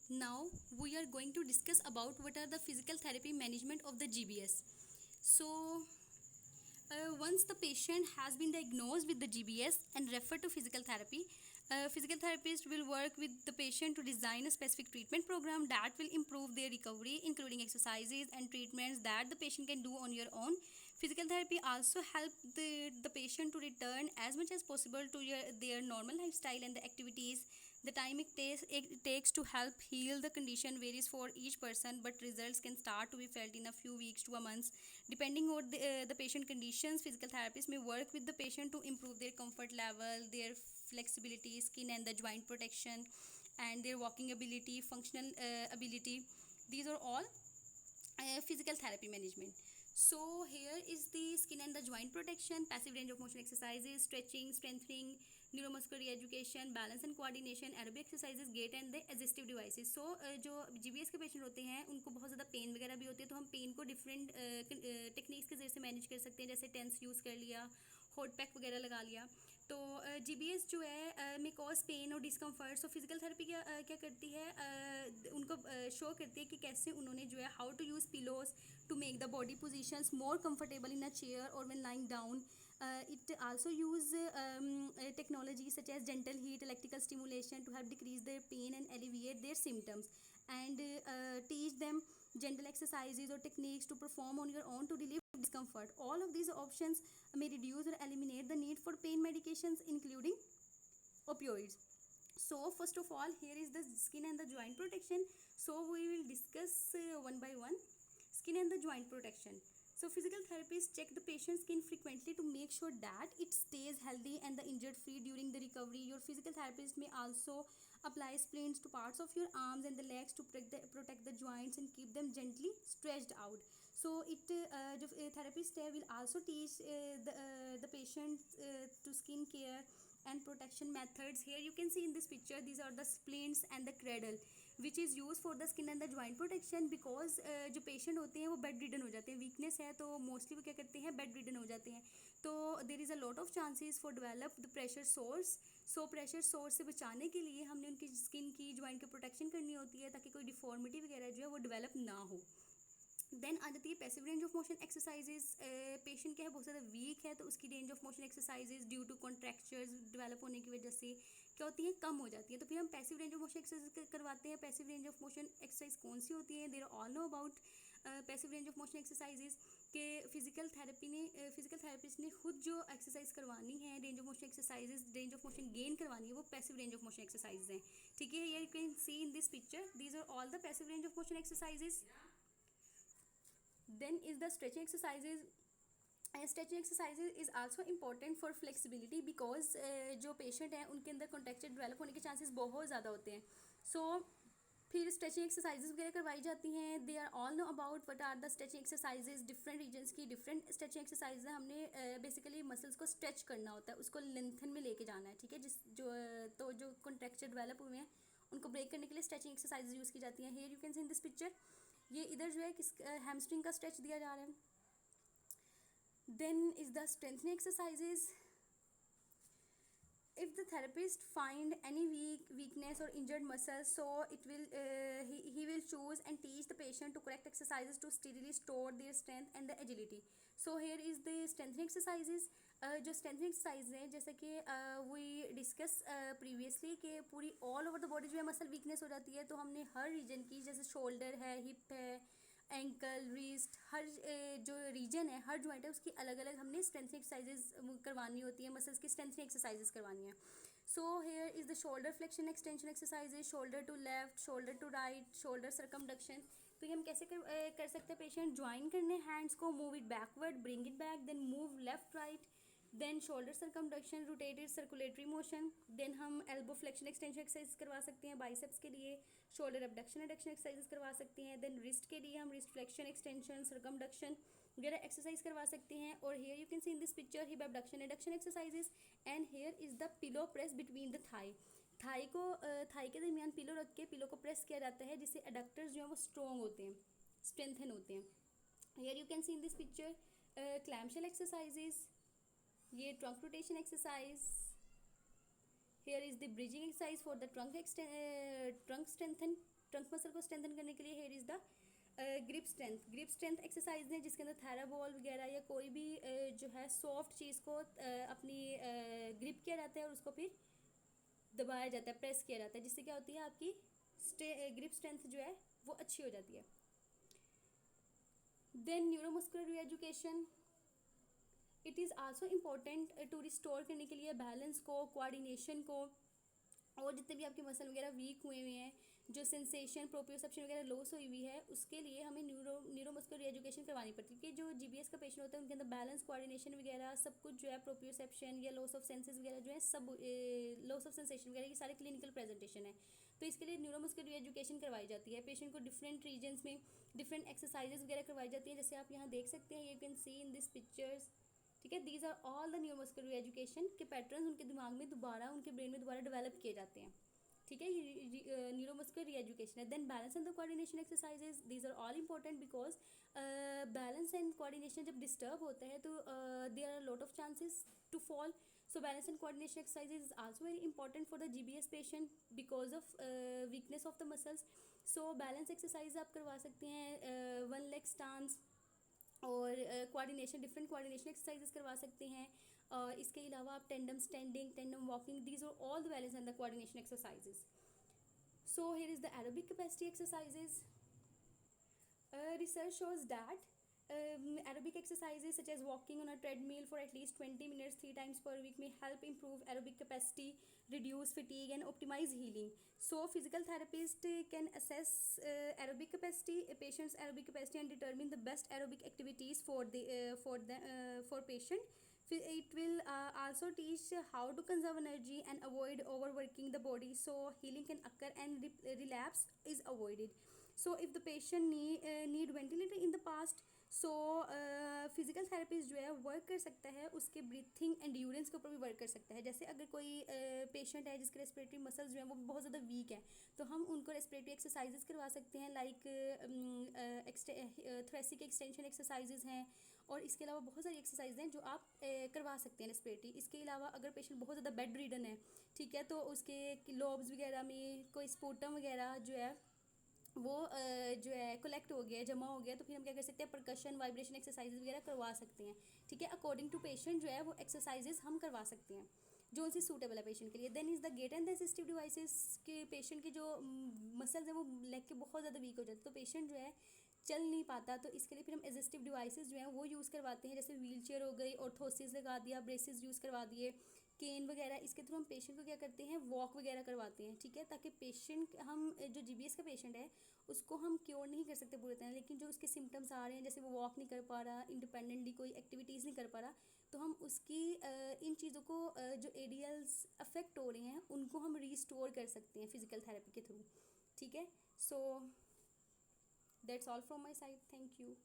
Now we are going to discuss about what are the physical therapy management of the GBS. So once the patient has been diagnosed with the GBS and referred to physical therapy, physical therapist will work with the patient to design a specific treatment program that will improve their recovery, including exercises and treatments that the patient can do on your own. Physical therapy also help the patient to return as much as possible to their normal lifestyle and the activities. The time it takes to help heal the condition varies for each person, but results can start to be felt in a few weeks to a month. Depending on the patient conditions, physical therapists may work with the patient to improve their comfort level, their flexibility, skin and the joint protection, and their walking ability, functional ability. These are all physical therapy management. So here is the skin and the joint protection, passive range of motion exercises, stretching, strengthening, neuromuscular re-education, balance and coordination, aerobic exercises, gait and the assistive devices. So जो GBS के patient होते हैं उनको बहुत ज़्यादा pen वगैरह भी होती है, तो हम पेन को डिफरेंट टेक्निक्स के जरिए से मैनेज कर सकते हैं, जैसे टेंस यूज़ कर लिया, हॉट पैक वगैरह लगा लिया. तो GBS जो है में कॉज पेन और डिस्कम्फर्ट. सो फिजिकल थेरेपी क्या करती है, उनको शो करती है कि कैसे उन्होंने जो है how to use pillows to make the body positions more comfortable in a chair or when lying down. It also use technology such as gentle heat, electrical stimulation to help decrease their pain and alleviate their symptoms, and teach them gentle exercises or techniques to perform on your own to relieve discomfort. All of these options may reduce or eliminate the need for pain medications, including opioids. So first of all, here is the skin and the joint protection. So we will discuss one by one. Skin and the joint protection. So physical therapists check the patient's skin frequently to make sure that it stays healthy and the injured free during the recovery. Your physical therapist may also apply splints to parts of your arms and the legs to protect the joints and keep them gently stretched out. So the therapist will also teach the patient to skin care and protection methods. Here you can see in this picture, these are the splints and the cradle which is used for the skin and the joint protection, because जो patient होते हैं वो bed ridden हो जाते हैं, weakness है तो mostly वो क्या करते हैं, बेड रिडन हो जाते हैं. तो there is a lot of chances for develop the pressure source. So pressure source से बचाने के लिए हमने उनकी स्किन की ज्वाइंट की प्रोटेक्शन करनी होती है, ताकि कोई डिफॉर्मिटी वगैरह जो है वो डेवलप ना हो. देन आ जाती है passive range of motion exercises. Patient क्या है, बहुत ज़्यादा वीक है, तो उसकी range of motion exercises due to contractures develop होने की वजह से क्या होती है, कम हो जाती है. तो फिर हम passive range of motion exercise करवाते हैं. Passive range of motion exercise कौन सी होती है, there all know about passive range of motion exercises के फिजिकल थेरेपिस्ट ने खुद जो एक्सरसाइज करवानी है, range of motion exercises, range of motion gain करवानी है, वो passive range of motion exercise हैं. ठीक है, ये you can see in this picture, these are all the passive range of motion exercises. Then is the stretching exercises. Stretching exercises is also important for flexibility, because जो patient हैं उनके अंदर contracture develop होने के chances बहुत ज़्यादा होते हैं. सो फिर स्ट्रेचिंग एक्सरसाइजेज वगैरह करवाई जाती हैं. They are all know about what are the stretching exercises. Different reasons की डिफरेंट स्ट्रेचिंग एक्सरसाइज है. हमने बेसिकली मसल्स को स्ट्रेच करना होता है, उसको लेंथन में लेके जाना है. ठीक है, तो जो कॉन्ट्रैक्चर डेवलप हुए हैं उनको ब्रेक करने के लिए स्ट्रेचिंग एक्सरसाइज यूज़ की जाती हैं. Here you can see in this picture, ये इधर जो है किस हैमस्ट्रिंग का स्ट्रेच दिया जा रहा है. Then is the strengthening exercises. if the therapist find any weakness or injured muscles, so it will he will choose and teach the patient to correct exercises to steadily store their strength and the agility. So here is the strengthening exercises. जो strengthening exercise हैं, जैसे कि we discuss previously कि पूरी all over the body जो है muscle weakness हो जाती है, तो हमने हर रीजन की, जैसे शोल्डर है, हिप है, एंकल, रिस्ट, हर जो रीजन है, हर जॉइंट है, उसकी अलग अलग हमने स्ट्रेंथनिंग एक्सरसाइजेज करवानी होती है, मसल्स की स्ट्रेंथनिंग एक्सरसाइजेज करवानी है. So here is the shoulder flexion extension exercises, shoulder to left, shoulder to right, shoulder circumduction. तो ये हम कैसे कर सकते हैं, पेशेंट ज्वाइन करने हैंड्स को, move it backward, bring it back, then move left right, then shoulder circumduction, rotated circulatory motion. Then हम एल्बो फ्लेक्शन एक्सटेंशन एक्सरसाइज करवा सकते हैं बाइसेप्स के लिए, शोल्डर एबडक्शन एडक्शन एक्सरसाइज करवा सकते हैं. देन रिस्ट के लिए हम रिस्ट फ्लेक्शन एक्सटेंशन, सर्कमडक्शन वगैरह एक्सरसाइज करवा सकते हैं. और here you can see in this picture hip abduction adduction exercises. And here is the pillow press between the thigh. Thigh के दरमियान पिलो रख के पिलो को प्रेस किया जाता है, जिससे एडक्टर्स जो हैं वो स्ट्रॉन्ग होते हैं, स्ट्रेंथन होते हैं. Here you can see in this picture clamshell exercises, ये trunk rotation exercise. Here is the bridging exercise for the trunk muscle को स्ट्रेंथन करने के लिए here is the grip strength exercise है, जिसके अंदर थैराबॉल वगैरह या कोई भी जो है सॉफ्ट चीज़ को अपनी ग्रिप किया जाता है और उसको फिर दबाया जाता है, प्रेस किया जाता है, जिससे क्या होती है आपकी ग्रिप स्ट्रेंथ जो है वो अच्छी हो जाती है. Then neuromuscular reeducation, it is also important to restore करने के लिए बैलेंस को, कोऑर्डिनेशन को, और जितने भी आपके मसल वगैरह वीक हुए हुए हैं, जो सेंसेशन प्रोप्रियोसेप्शन वगैरह लॉस हुई हुई है, उसके लिए हमें न्यूरोमस्कुलर रीएजुकेशन करवानी पड़ती है. कि जो जीबीएस का पेशेंट होता है उनके अंदर बैलेंस, कोऑर्डिनेशन वगैरह सब कुछ जो है, प्रोप्रियोसेप्शन या लॉस ऑफ सेंसेस वगैरह जो है, सब लॉस ऑफ सेंसेशन वगैरह, ये सारे क्लिनिकल प्रेजेंटेशन है. तो इसके लिए न्यूरोमस्कुलर रीएजुकेशन करवाई जाती है. पेशेंट को डिफरेंट रीजन्स में डिफरेंट एक्सरसाइजेज वगैरह करवाई जाती है, जैसे आप यहाँ देख सकते हैं, you can see in this pictures. ठीक है, these are all the neuromuscular reeducation के पैटर्न उनके दिमाग में दोबारा, उनके ब्रेन में दोबारा डेवलप किए जाते हैं. ठीक है, ये न्यूरोमस्कुलर रीएजुकेशन है. Then balance and the coordination exercises, these are all important because balance and coordination जब डिस्टर्ब होता है तो there are lot of chances to fall. So balance and coordination exercises is also very important for the GBS patient because of weakness of the muscles. So balance exercise आप करवा सकते हैं, one leg stance, और coordination, different coordination exercises करवा सकते हैं. इसके अलावा आप tandem standing, tandem walking, these are all the balance and the coordination exercises. So here is the aerobic capacity exercises. Research shows that aerobic exercises such as walking on a treadmill for at least 20 minutes 3 times per week may help improve aerobic capacity, reduce fatigue, and optimize healing. So physical therapist can assess aerobic capacity, a patient's aerobic capacity, and determine the best aerobic activities for patient. It will also teach how to conserve energy and avoid overworking the body, so healing can occur and relapse is avoided. So if the patient need ventilator in the past, so physical therapist जो है work कर सकता है, उसके breathing endurance के ऊपर भी work कर सकता है. जैसे अगर कोई पेशेंट है जिसके रेस्पिरेटरी मसल्स जो हैं वो बहुत ज़्यादा वीक है, तो हम उनको रेस्पिरेटरी एक्सरसाइजेस करवा सकते हैं, लाइक थ्रेसिक एक्सटेंशन एक्सरसाइजेज हैं, और इसके अलावा बहुत सारी एक्सरसाइज हैं जो आप करवा सकते हैं रेस्पिरेटरी. इसके अलावा अगर पेशेंट बहुत ज़्यादा बेड रिडन है, ठीक है, तो उसके लोब्स वगैरह में कोई स्पूटम वगैरह जो है वो जो है कलेक्ट हो गया, जमा हो गया, तो फिर हम क्या कर सकते हैं, परकशन, वाइब्रेशन एक्सरसाइजेज वगैरह करवा सकते हैं. ठीक है, अकॉर्डिंग टू पेशेंट जो है वो एक्सरसाइजेज हम करवा सकते हैं जो उनसे सूटेबल है पेशेंट के लिए. Then is the gait and the assistive devices, के पेशेंट के जो मसल्स हैं वो लेग के बहुत ज़्यादा वीक हो जाते हैं, तो पेशेंट जो है चल नहीं पाता, तो इसके लिए फिर हम एसिस्टिव डिवाइसेस जो हैं वो यूज़ करवाते हैं, जैसे व्हील चेयर हो गई, ऑर्थोसिस लगा दिया, ब्रेसेस यूज़ करवा दिए, केन वगैरह. इसके थ्रू हम पेशेंट को क्या करते हैं, वॉक वगैरह करवाते हैं. ठीक है, ताकि पेशेंट, हम जो जीबीएस का पेशेंट है उसको हम क्योर नहीं कर सकते पूरी तरह, लेकिन जो उसके सिम्टम्स आ रहे हैं, जैसे वो वॉक नहीं कर पा रहा, इंडिपेंडेंटली कोई एक्टिविटीज़ नहीं कर पा रहा, तो हम उसकी इन चीज़ों को जो एडीएल्स अफेक्ट हो रहे हैं उनको हम रीस्टोर कर सकते हैं फिजिकल थेरेपी के थ्रू. ठीक है, so that's all from my side. Thank you.